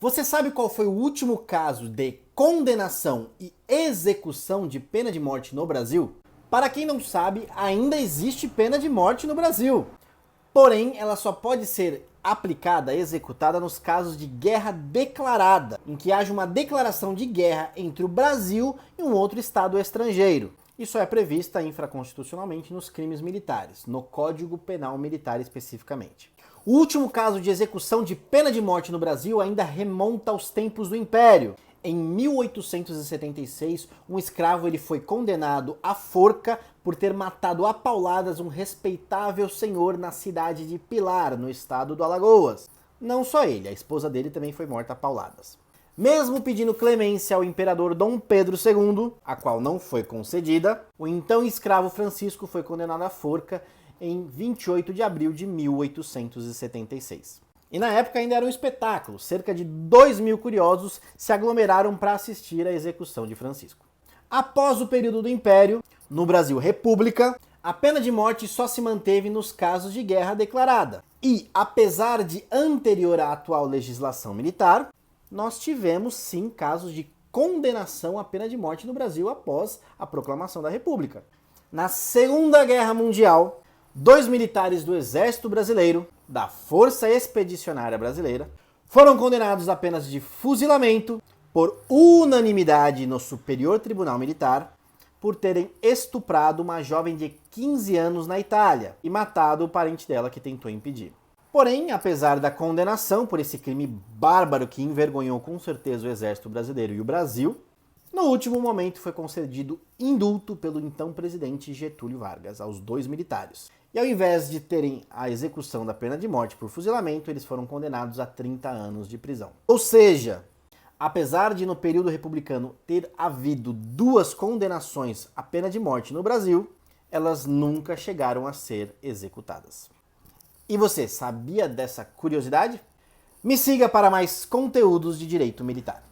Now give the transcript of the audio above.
Você sabe qual foi o último caso de condenação e execução de pena de morte no Brasil? Para quem não sabe, ainda existe pena de morte no Brasil. Porém, ela só pode ser aplicada, executada nos casos de guerra declarada, em que haja uma declaração de guerra entre o Brasil e um outro estado estrangeiro. Isso é prevista infraconstitucionalmente nos crimes militares, no Código Penal Militar especificamente. O último caso de execução de pena de morte no Brasil ainda remonta aos tempos do Império. Em 1876, um escravo ele foi condenado à forca por ter matado a pauladas um respeitável senhor na cidade de Pilar, no estado do Alagoas. Não só ele, a esposa dele também foi morta a pauladas. Mesmo pedindo clemência ao imperador Dom Pedro II, a qual não foi concedida, o então escravo Francisco foi condenado à forca em 28 de abril de 1876. E na época ainda era um espetáculo, cerca de 2.000 curiosos se aglomeraram para assistir à execução de Francisco. Após o período do Império, no Brasil República, a pena de morte só se manteve nos casos de guerra declarada. E, apesar de anterior à atual legislação militar, nós tivemos sim casos de condenação à pena de morte no Brasil após a proclamação da República. Na Segunda Guerra Mundial, 2 militares do Exército Brasileiro, da Força Expedicionária Brasileira, foram condenados a penas de fuzilamento por unanimidade no Superior Tribunal Militar por terem estuprado uma jovem de 15 anos na Itália e matado o parente dela que tentou impedir. Porém, apesar da condenação por esse crime bárbaro que envergonhou com certeza o Exército Brasileiro e o Brasil, no último momento foi concedido indulto pelo então presidente Getúlio Vargas aos 2 militares. E ao invés de terem a execução da pena de morte por fuzilamento, eles foram condenados a 30 anos de prisão. Ou seja, apesar de no período republicano ter havido 2 condenações à pena de morte no Brasil, elas nunca chegaram a ser executadas. E você sabia dessa curiosidade? Me siga para mais conteúdos de direito militar.